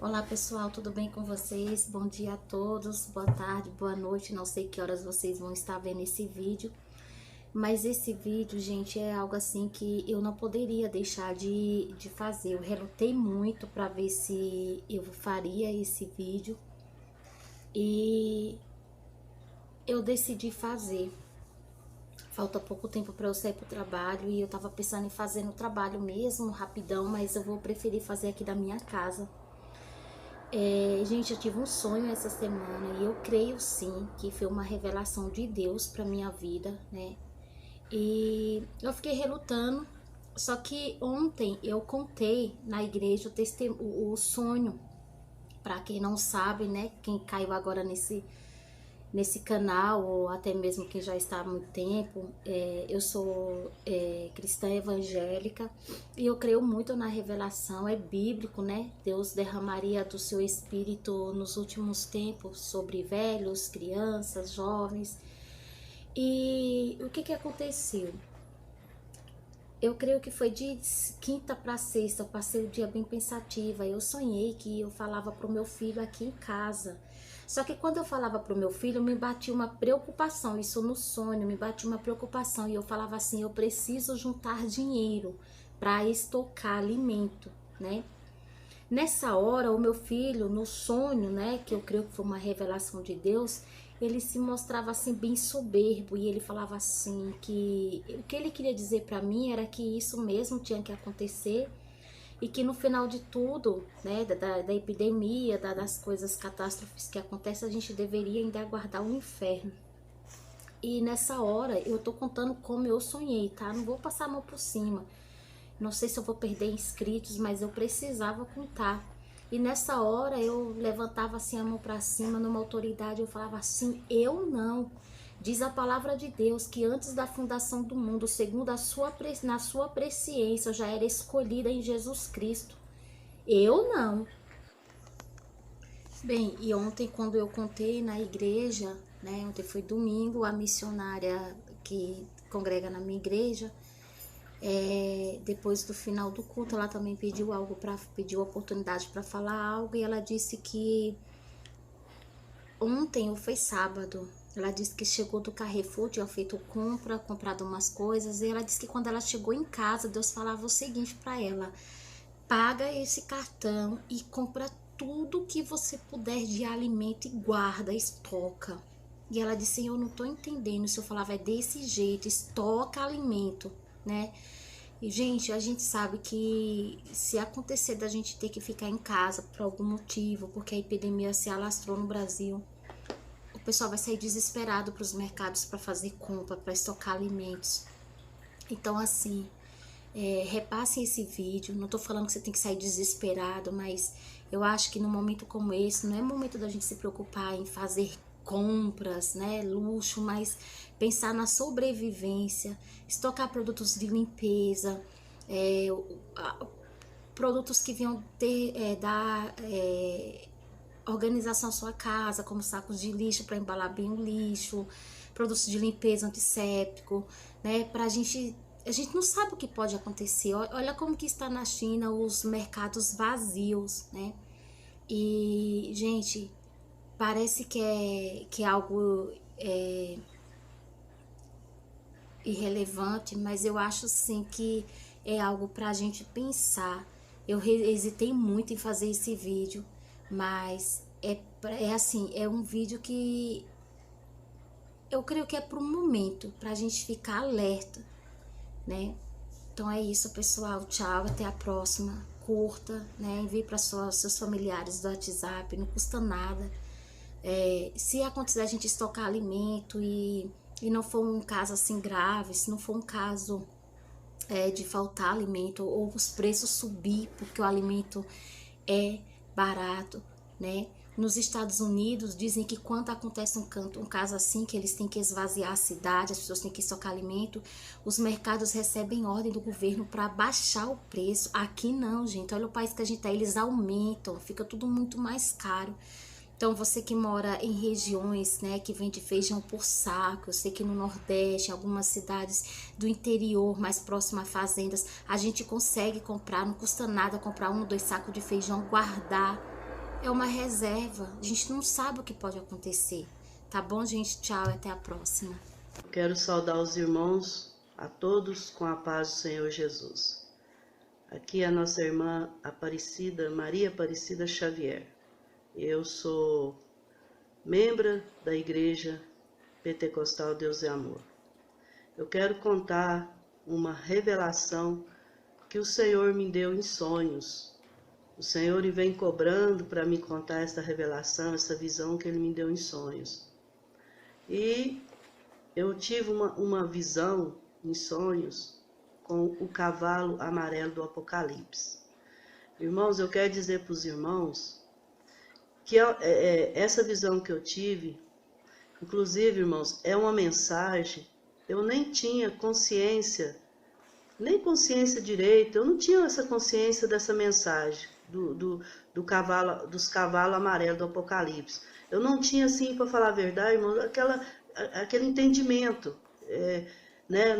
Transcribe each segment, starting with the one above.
Olá pessoal, tudo bem com vocês? Bom dia a todos, boa tarde, boa noite, não sei que horas vocês vão estar vendo esse vídeo. Mas esse vídeo, gente, é algo assim que eu não poderia deixar de fazer. Eu relutei muito para ver se eu faria esse vídeo e eu decidi fazer. Falta pouco tempo para eu sair pro trabalho e eu tava pensando em fazer no trabalho mesmo, rapidão, mas eu vou preferir fazer aqui da minha casa. Gente, eu tive um sonho essa semana e eu creio sim que foi uma revelação de Deus para minha vida, né? E eu fiquei relutando, só que ontem eu contei na igreja o sonho. Para quem não sabe, né? Quem caiu agora nesse canal, ou até mesmo quem já está há muito tempo, eu sou cristã evangélica e eu creio muito na revelação, é bíblico, né? Deus derramaria do seu espírito nos últimos tempos sobre velhos, crianças, jovens. E o que aconteceu? Eu creio que foi de quinta para sexta, eu passei o dia bem pensativa. Eu sonhei que eu falava pro meu filho aqui em casa. Só que quando eu falava pro meu filho, me batia uma preocupação, isso no sonho, me batia uma preocupação. E eu falava assim, eu preciso juntar dinheiro para estocar alimento, né? Nessa hora, o meu filho, no sonho, né, que eu creio que foi uma revelação de Deus, ele se mostrava assim bem soberbo e ele falava assim que o que ele queria dizer para mim era que isso mesmo tinha que acontecer e que no final de tudo, né, da epidemia, das coisas catástrofes que acontecem, a gente deveria ainda aguardar o inferno. E nessa hora eu tô contando como eu sonhei, tá? Não vou passar a mão por cima. Não sei se eu vou perder inscritos, mas eu precisava contar. E nessa hora eu levantava assim a mão para cima numa autoridade, eu falava assim: eu não. Diz a palavra de Deus que antes da fundação do mundo, segundo na sua presciência, eu já era escolhida em Jesus Cristo. Eu não. Bem, e ontem quando eu contei na igreja, né, ontem foi domingo, a missionária que congrega na minha igreja, depois do final do culto, ela também pediu oportunidade para falar algo e ela disse que ontem ou foi sábado, ela disse que chegou do Carrefour, tinha feito comprado umas coisas, e ela disse que quando ela chegou em casa, Deus falava o seguinte para ela: paga esse cartão e compra tudo que você puder de alimento e guarda, estoca. E ela disse: eu não tô entendendo. Se eu falava, é desse jeito, estoca alimento, né? E, gente, a gente sabe que se acontecer da gente ter que ficar em casa por algum motivo, porque a epidemia se alastrou no Brasil, o pessoal vai sair desesperado para os mercados para fazer compra, para estocar alimentos. Então, assim, repassem esse vídeo. Não tô falando que você tem que sair desesperado, mas eu acho que num momento como esse, não é momento da gente se preocupar em fazer compras, né, luxo, mas pensar na sobrevivência, estocar produtos de limpeza, é, produtos que venham dar organização à sua casa, como sacos de lixo para embalar bem o lixo, produtos de limpeza antisséptico, né, pra gente. A gente não sabe o que pode acontecer. Olha como que está na China os mercados vazios, né? E, gente, parece que é algo irrelevante, mas eu acho sim que é algo pra gente pensar. Eu hesitei muito em fazer esse vídeo, mas é assim, é um vídeo que eu creio que é para um momento, pra gente ficar alerta, né? Então é isso, pessoal. Tchau, até a próxima. Curta, né? Envie para seus familiares do WhatsApp, não custa nada. Se acontecer a gente estocar alimento e não for um caso assim grave, se não for um caso de faltar alimento ou os preços subir porque o alimento é barato, né? Nos Estados Unidos dizem que quando acontece um caso assim, que eles têm que esvaziar a cidade, as pessoas têm que estocar alimento, os mercados recebem ordem do governo para baixar o preço. Aqui não, gente. Olha o país que a gente tá, eles aumentam, fica tudo muito mais caro. Então, você que mora em regiões, né, que vende feijão por saco, eu sei que no Nordeste, em algumas cidades do interior, mais próximo a fazendas, a gente consegue comprar, não custa nada comprar 1 ou 2 sacos de feijão, guardar, é uma reserva. A gente não sabe o que pode acontecer. Tá bom, gente? Tchau, até a próxima. Quero saudar os irmãos, a todos, com a paz do Senhor Jesus. Aqui é a nossa irmã Aparecida, Maria Aparecida Xavier. Eu sou membro da Igreja Pentecostal Deus é Amor. Eu quero contar uma revelação que o Senhor me deu em sonhos. O Senhor vem cobrando para me contar essa revelação, essa visão que Ele me deu em sonhos. E eu tive uma visão em sonhos com o cavalo amarelo do Apocalipse. Irmãos, eu quero dizer para os irmãos que essa visão que eu tive, inclusive, irmãos, é uma mensagem. Eu nem tinha consciência, nem consciência direita, eu não tinha essa consciência dessa mensagem dos cavalos amarelos do Apocalipse. Eu não tinha, assim, para falar a verdade, irmãos, aquele entendimento, né?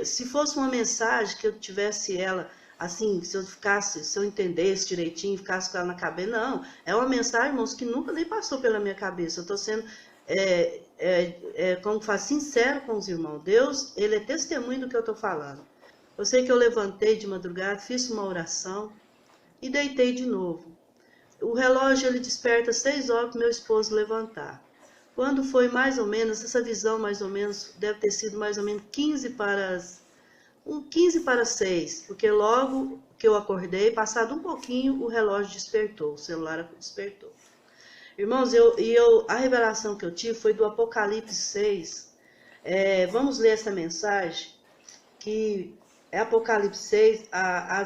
Se fosse uma mensagem que eu tivesse ela, assim, se eu entendesse direitinho, ficasse com ela na cabeça, não, é uma mensagem, irmãos, que nunca nem passou pela minha cabeça. Eu estou sendo, como faz, sincero com os irmãos. Deus, Ele é testemunho do que eu estou falando. Eu sei que eu levantei de madrugada, fiz uma oração e deitei de novo. O relógio, ele desperta 6 horas para meu esposo levantar. Quando foi mais ou menos, essa visão mais ou menos, deve ter sido mais ou menos 15 para 6, porque logo que eu acordei, passado um pouquinho, o relógio despertou, o celular despertou. Irmãos, a revelação que eu tive foi do Apocalipse 6. Vamos ler essa mensagem, que é Apocalipse 6, a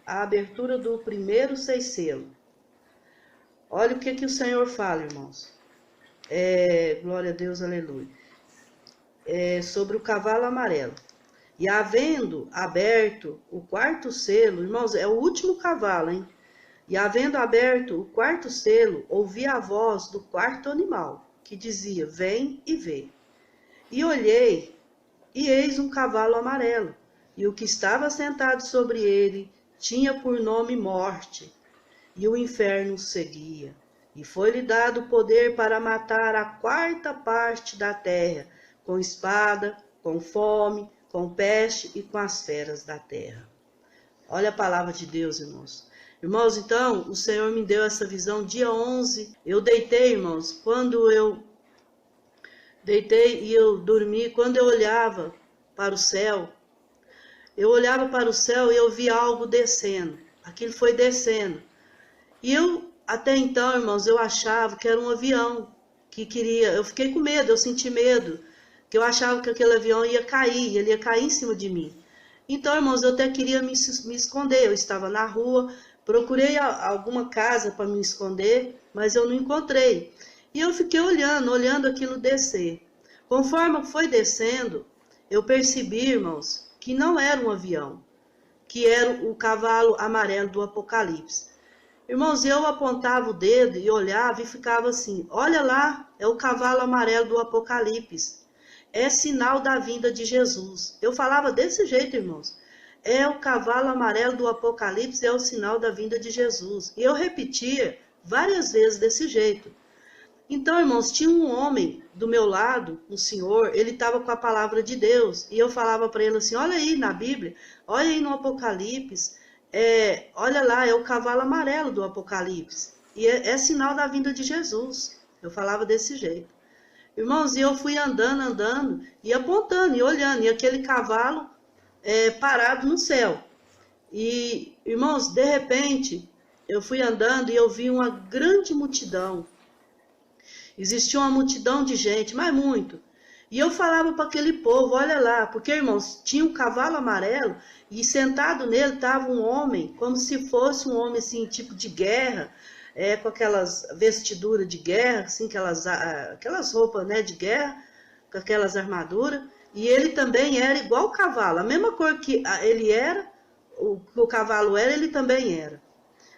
abertura do primeiro 6 selo. Olha o que o Senhor fala, irmãos. Glória a Deus, aleluia. Sobre o cavalo amarelo. E havendo aberto o 4º selo, irmãos, é o último cavalo, hein? E havendo aberto o 4º selo, ouvi a voz do 4º animal, que dizia, vem e vê. E olhei, e eis um cavalo amarelo, e o que estava sentado sobre ele tinha por nome Morte, e o inferno o seguia. E foi-lhe dado poder para matar a 4ª parte da terra, com espada, com fome, com peste e com as feras da terra. Olha a palavra de Deus, irmãos. Irmãos, então, o Senhor me deu essa visão dia 11. Eu deitei, irmãos, quando eu deitei e eu dormi, quando eu olhava para o céu, e eu vi algo descendo. Aquilo foi descendo. E até então, irmãos, eu achava que era um avião que queria. Eu fiquei com medo, eu senti medo, que eu achava que aquele avião ia cair, ele ia cair em cima de mim. Então, irmãos, eu até queria me esconder. Eu estava na rua, procurei alguma casa para me esconder, mas eu não encontrei. E eu fiquei olhando aquilo descer. Conforme foi descendo, eu percebi, irmãos, que não era um avião, que era o cavalo amarelo do Apocalipse. Irmãos, eu apontava o dedo e olhava e ficava assim, olha lá, é o cavalo amarelo do Apocalipse. É sinal da vinda de Jesus. Eu falava desse jeito, irmãos. É o cavalo amarelo do Apocalipse, é o sinal da vinda de Jesus. E eu repetia várias vezes desse jeito. Então, irmãos, tinha um homem do meu lado, um senhor, ele estava com a palavra de Deus. E eu falava para ele assim, olha aí na Bíblia, olha aí no Apocalipse, olha lá, é o cavalo amarelo do Apocalipse. E é sinal da vinda de Jesus. Eu falava desse jeito. Irmãos, e eu fui andando, e apontando, e olhando, e aquele cavalo parado no céu. E, irmãos, de repente, eu fui andando e eu vi uma grande multidão. Existia uma multidão de gente, mas muito. E eu falava para aquele povo, olha lá, porque, irmãos, tinha um cavalo amarelo e sentado nele estava um homem, como se fosse um homem, assim, tipo de guerra, com aquelas vestiduras de guerra, assim, aquelas roupas, né, de guerra, com aquelas armaduras. E ele também era igual o cavalo, a mesma cor que ele era, o cavalo era, ele também era.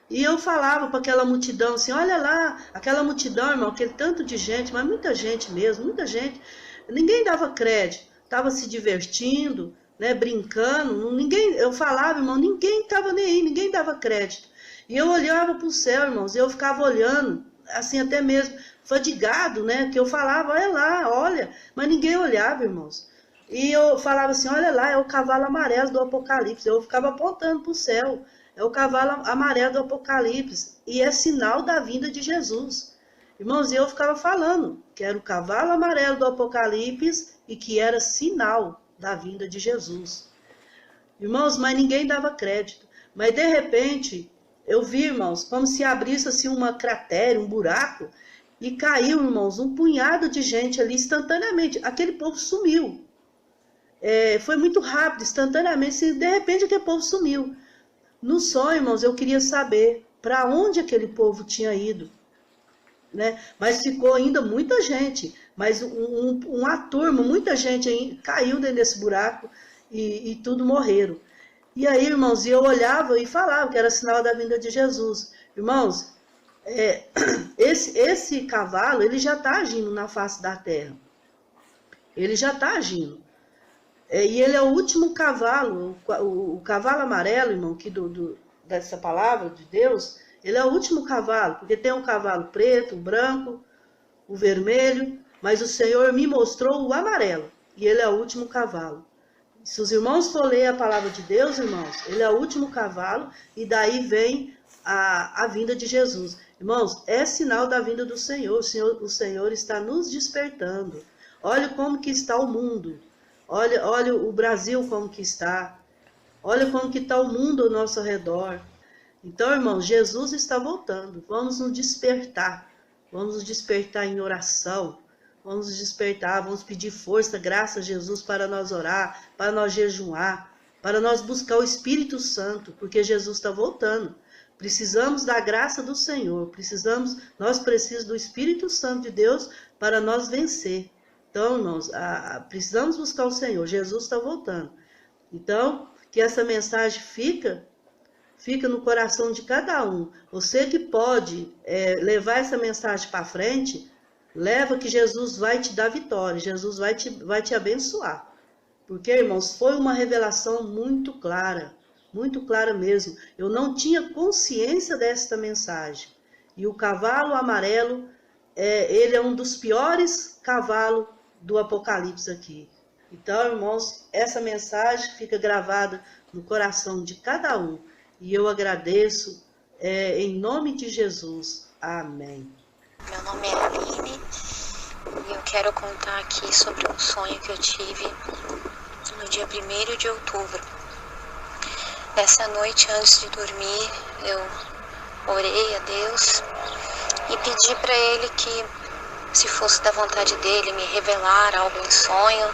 E eu falava para aquela multidão assim, olha lá, aquela multidão, irmão, aquele tanto de gente, mas muita gente mesmo, muita gente. Ninguém dava crédito, estava se divertindo, né, brincando, eu falava, irmão, ninguém estava nem aí, ninguém dava crédito. E eu olhava para o céu, irmãos, e eu ficava olhando, assim, até mesmo fadigado, né? Que eu falava, olha lá, olha, mas ninguém olhava, irmãos. E eu falava assim, olha lá, é o cavalo amarelo do Apocalipse. Eu ficava apontando para o céu, é o cavalo amarelo do Apocalipse. E é sinal da vinda de Jesus. Irmãos, eu ficava falando que era o cavalo amarelo do Apocalipse e que era sinal da vinda de Jesus. Irmãos, mas ninguém dava crédito. Mas de repente, eu vi, irmãos, como se abrisse assim uma cratera, um buraco, e caiu, irmãos, um punhado de gente ali instantaneamente. Aquele povo sumiu. Foi muito rápido, instantaneamente, de repente aquele povo sumiu. No sonho, irmãos, eu queria saber para onde aquele povo tinha ido. Né? Mas ficou ainda muita gente, mas uma turma, muita gente aí caiu dentro desse buraco e tudo morreram. E aí, irmãos, eu olhava e falava que era sinal da vinda de Jesus. Irmãos, esse cavalo, ele já está agindo na face da terra. Ele já está agindo. E ele é o último cavalo, o cavalo amarelo, irmão, que dessa palavra de Deus, ele é o último cavalo, porque tem um cavalo preto, o branco, o vermelho, mas o Senhor me mostrou o amarelo, e ele é o último cavalo. Se os irmãos for ler a palavra de Deus, irmãos, ele é o último cavalo, e daí vem a vinda de Jesus. Irmãos, é sinal da vinda do Senhor. O Senhor está nos despertando. Olha como que está o mundo. Olha o Brasil como que está. Olha como que está o mundo ao nosso redor. Então, irmãos, Jesus está voltando. Vamos nos despertar. Vamos nos despertar em oração. Vamos nos despertar, vamos pedir força, graça a Jesus para nós orar, para nós jejuar, para nós buscar o Espírito Santo, porque Jesus está voltando. Precisamos da graça do Senhor. Nós precisamos do Espírito Santo de Deus para nós vencer. Então, irmãos, precisamos buscar o Senhor. Jesus está voltando. Então, que essa mensagem fica no coração de cada um. Você que pode levar essa mensagem para frente, leva que Jesus vai te dar vitória. Jesus vai te abençoar. Porque, irmãos, foi uma revelação muito clara mesmo. Eu não tinha consciência desta mensagem. E o cavalo amarelo, ele é um dos piores cavalos do Apocalipse aqui. Então, irmãos, essa mensagem fica gravada no coração de cada um. E eu agradeço em nome de Jesus. Amém. Meu nome é Aline e eu quero contar aqui sobre um sonho que eu tive no dia 1º de outubro. Nessa noite, antes de dormir, eu orei a Deus e pedi para Ele que, se fosse da vontade dele, me revelar algo em sonho,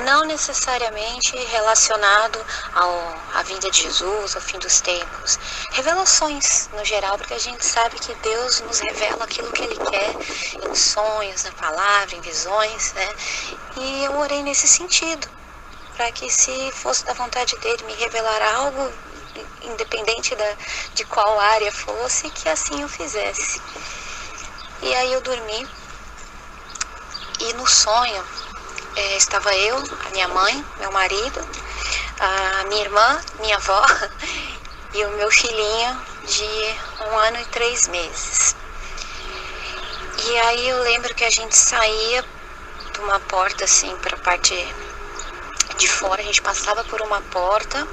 não necessariamente relacionado à vinda de Jesus, ao fim dos tempos. Revelações no geral, porque a gente sabe que Deus nos revela aquilo que Ele quer em sonhos, na palavra, em visões, né? E eu orei nesse sentido, para que, se fosse da vontade dele, me revelar algo, independente de qual área fosse, que assim eu fizesse. E aí eu dormi. E no sonho, estava eu, a minha mãe, meu marido, a minha irmã, minha avó e o meu filhinho de 1 ano e 3 meses. E aí eu lembro que a gente saía de uma porta assim para a parte de fora, a gente passava por uma porta,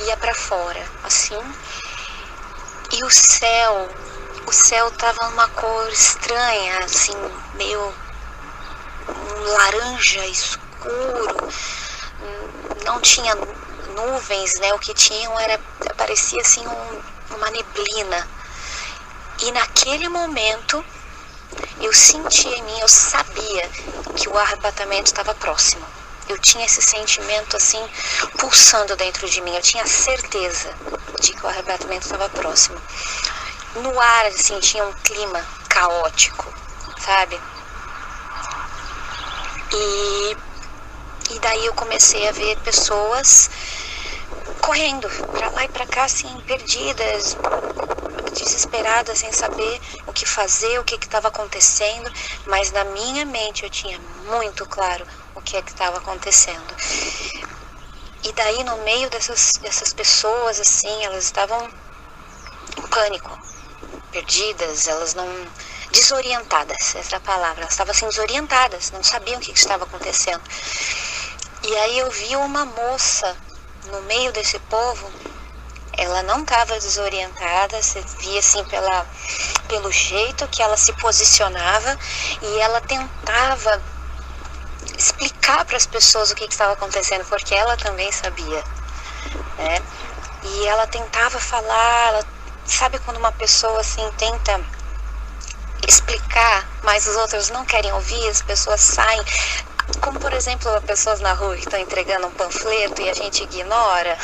ia para fora, assim, e o céu tava numa cor estranha, assim, meio laranja escuro, não tinha nuvens, né? O que tinham parecia assim uma neblina. E naquele momento eu senti em mim, eu sabia que o arrebatamento estava próximo. Eu tinha esse sentimento assim pulsando dentro de mim, eu tinha certeza de que o arrebatamento estava próximo. No ar, assim, tinha um clima caótico, sabe? E daí eu comecei a ver pessoas correndo para lá e para cá, assim, perdidas, desesperadas, sem saber o que fazer, o que estava acontecendo, mas na minha mente eu tinha muito claro o que estava acontecendo. E daí, no meio dessas pessoas, assim, elas estavam pânico, perdidas, elas não... desorientadas, essa é a palavra. Elas estavam assim desorientadas, não sabiam o que estava acontecendo. E aí eu vi uma moça no meio desse povo. Ela não estava desorientada, você via assim pelo jeito que ela se posicionava, e ela tentava explicar para as pessoas o que estava acontecendo, porque ela também sabia, né? E ela tentava falar, sabe quando uma pessoa assim tenta explicar, mas os outros não querem ouvir, as pessoas saem, como por exemplo pessoas na rua que estão entregando um panfleto e a gente ignora,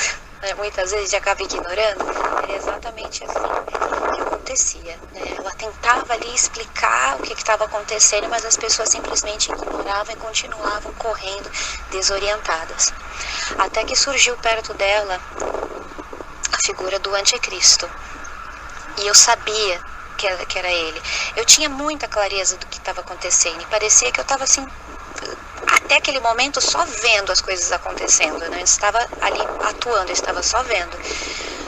muitas vezes a gente acaba ignorando. Era exatamente assim que acontecia, né? Ela tentava ali explicar o que estava acontecendo, mas as pessoas simplesmente ignoravam e continuavam correndo desorientadas, até que surgiu perto dela a figura do anticristo, e eu sabia que era ele. Eu tinha muita clareza do que estava acontecendo, e parecia que eu estava assim, até aquele momento, só vendo as coisas acontecendo, né? Eu estava ali atuando, eu estava só vendo.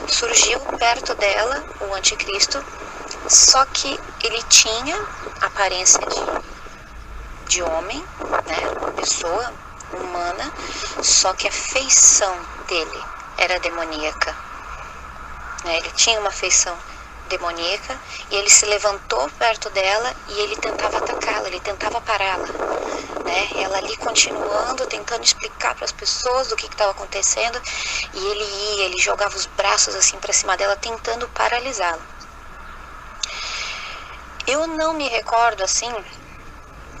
Surgiu perto dela o anticristo, só que ele tinha aparência de homem, né? Uma pessoa humana, só que a feição dele era demoníaca, né? Ele tinha uma feição demoníaca, e ele se levantou perto dela e ele tentava atacá-la, ele tentava pará-la, né? Ela ali continuando, tentando explicar para as pessoas do que estava acontecendo, e ele jogava os braços assim para cima dela, tentando paralisá-la. Eu não me recordo assim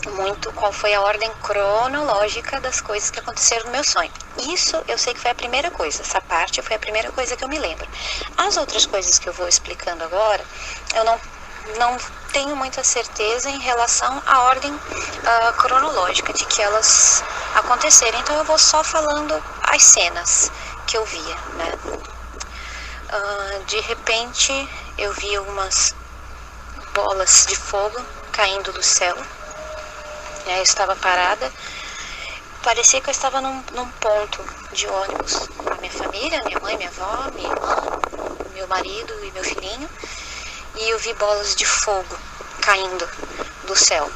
muito qual foi a ordem cronológica das coisas que aconteceram no meu sonho. Isso eu sei que foi a primeira coisa, essa parte foi a primeira coisa que eu me lembro. As outras coisas que eu vou explicando agora, eu não tenho muita certeza em relação à ordem cronológica de que elas aconteceram. Então eu vou só falando as cenas que eu via, né? De repente eu vi algumas bolas de fogo caindo do céu. Eu estava parada, parecia que eu estava num ponto de ônibus com a minha família, minha mãe, minha avó, minha irmã, meu marido e meu filhinho, e eu vi bolas de fogo caindo do céu.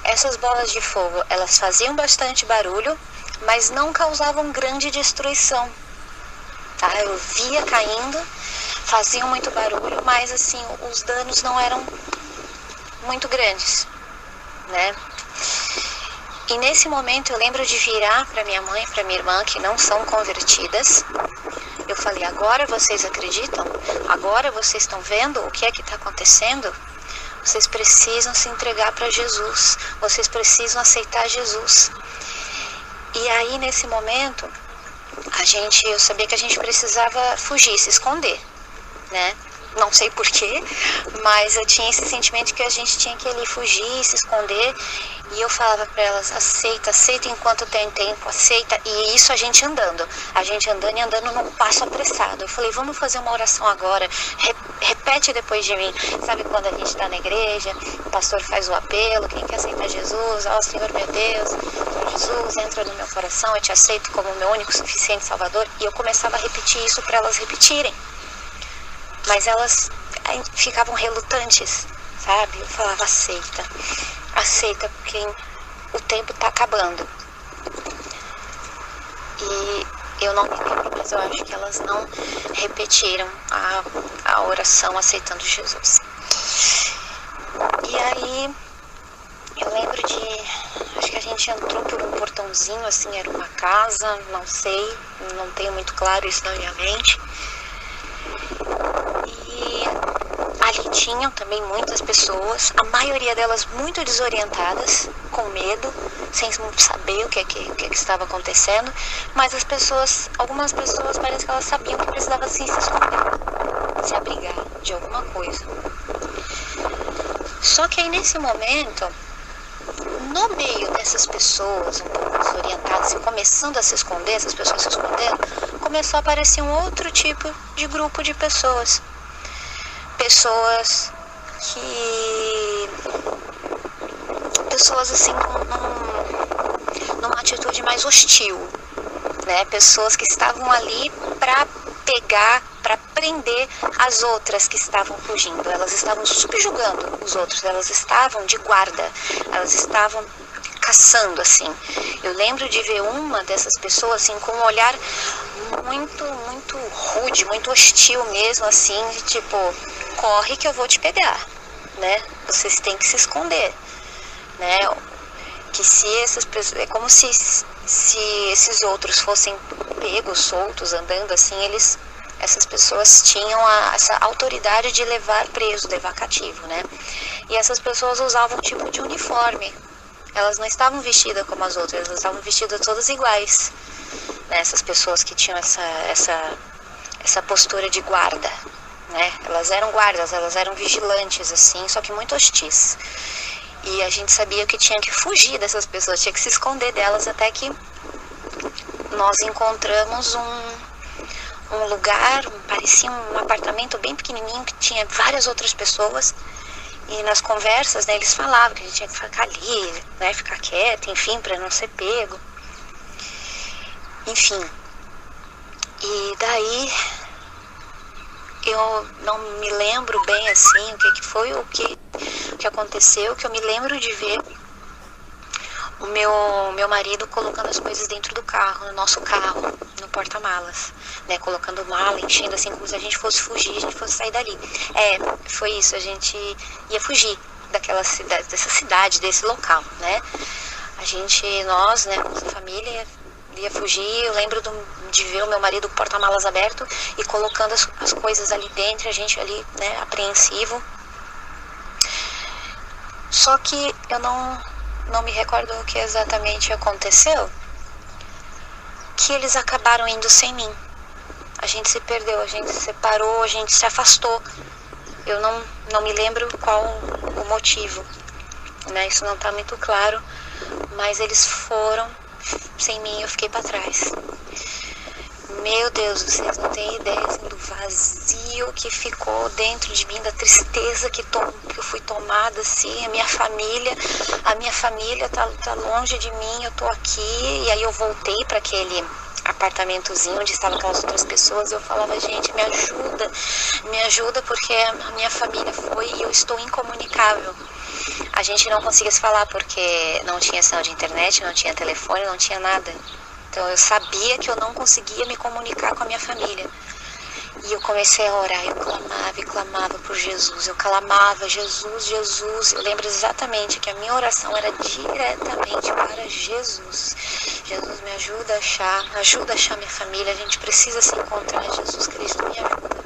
Essas bolas de fogo, elas faziam bastante barulho, mas não causavam grande destruição, tá? Eu via caindo, faziam muito barulho, mas assim, os danos não eram muito grandes, né? E nesse momento eu lembro de virar para minha mãe, para minha irmã, que não são convertidas. Eu falei: agora vocês acreditam? Agora vocês estão vendo o que é que está acontecendo? Vocês precisam se entregar para Jesus. Vocês precisam aceitar Jesus. E aí nesse momento, eu sabia que a gente precisava fugir, se esconder, né? Não sei porquê, mas eu tinha esse sentimento que a gente tinha que ali fugir, se esconder. E eu falava para elas: aceita enquanto tem tempo, aceita. E isso a gente andando e andando num passo apressado. Eu falei: vamos fazer uma oração agora, repete depois de mim. Sabe quando a gente está na igreja, o pastor faz o apelo: quem quer aceitar Jesus? Ó Senhor meu Deus, Senhor Jesus, entra no meu coração, eu te aceito como meu único, suficiente Salvador. E eu começava a repetir isso para elas repetirem. Mas elas ficavam relutantes, sabe? Eu falava: aceita, porque o tempo está acabando. E eu não me lembro, mas eu acho que elas não repetiram a oração aceitando Jesus. E aí eu lembro acho que a gente entrou por um portãozinho, assim, era uma casa, não sei, não tenho muito claro isso na minha mente. E ali tinham também muitas pessoas, a maioria delas muito desorientadas, com medo, sem saber o que estava acontecendo, mas algumas pessoas parece que elas sabiam que precisava se esconder, se abrigar de alguma coisa. Só que aí nesse momento, no meio dessas pessoas um pouco desorientadas e começando a se esconder, essas pessoas se escondendo, começou a aparecer um outro tipo de grupo de pessoas. Pessoas assim numa atitude mais hostil, né? Pessoas que estavam ali para pegar, para prender as outras que estavam fugindo. Elas estavam subjugando os outros, elas estavam de guarda, elas estavam caçando, assim. Eu lembro de ver uma dessas pessoas, assim, com um olhar muito, muito rude, muito hostil mesmo, assim, de tipo, corre que eu vou te pegar, né? Vocês têm que se esconder, né? Que se essas pessoas, é como se esses outros fossem pegos, soltos, andando assim, essas pessoas tinham essa autoridade de levar preso, levar cativo, né? E essas pessoas usavam um tipo de uniforme. Elas não estavam vestidas como as outras, elas estavam vestidas todas iguais, né? Essas pessoas que tinham essa postura de guarda, né? Elas eram guardas, elas eram vigilantes, assim, só que muito hostis. E a gente sabia que tinha que fugir dessas pessoas, tinha que se esconder delas, até que nós encontramos um lugar, parecia um apartamento bem pequenininho, que tinha várias outras pessoas. E nas conversas, né, eles falavam que a gente tinha que ficar ali, né, ficar quieto, enfim, para não ser pego. Enfim. E daí eu não me lembro bem assim o que foi, o que aconteceu, que eu me lembro de ver o meu marido colocando as coisas dentro do carro, no nosso carro, no porta-malas, né, colocando mala, enchendo assim como se a gente fosse fugir, a gente fosse sair dali. Foi isso, a gente ia fugir daquela cidade, dessa cidade, desse local, né? Nós, né, nossa família ia fugir. Eu lembro de ver o meu marido com o porta-malas aberto e colocando as coisas ali dentro, a gente ali, né, apreensivo. Só que eu não me recordo o que exatamente aconteceu, que eles acabaram indo sem mim. A gente se perdeu, a gente se separou, a gente se afastou. Eu não me lembro qual o motivo, né? Isso não está muito claro, mas eles foram sem mim, eu fiquei para trás. Meu Deus, vocês não têm ideia assim, do vazio que ficou dentro de mim, da tristeza que eu fui tomada, assim. A minha família tá longe de mim, eu tô aqui. E aí eu voltei para aquele apartamentozinho onde estavam aquelas outras pessoas. Eu falava, gente, me ajuda porque a minha família foi e eu estou incomunicável. A gente não conseguia se falar porque não tinha sinal de internet, não tinha telefone, não tinha nada. Então eu sabia que eu não conseguia me comunicar com a minha família. E eu comecei a orar, eu clamava e clamava por Jesus. Eu clamava, Jesus, Jesus. Eu lembro exatamente que a minha oração era diretamente para Jesus. Jesus, me ajuda a achar minha família. A gente precisa se encontrar. Jesus Cristo, me ajuda.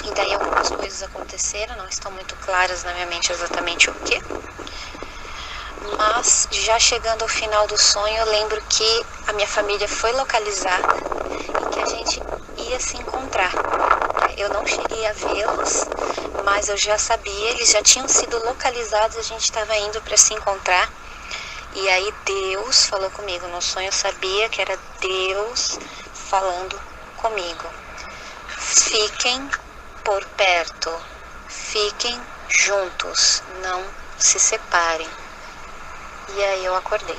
E daí algumas coisas aconteceram, não estão muito claras na minha mente exatamente o quê. Mas já chegando ao final do sonho, eu lembro que a minha família foi localizada e que a gente ia se encontrar. Eu não cheguei a vê-los, mas eu já sabia, eles já tinham sido localizados, a gente estava indo para se encontrar. E aí Deus falou comigo. No sonho eu sabia que era Deus falando comigo. Fiquem por perto, fiquem juntos, não se separem. E aí eu acordei.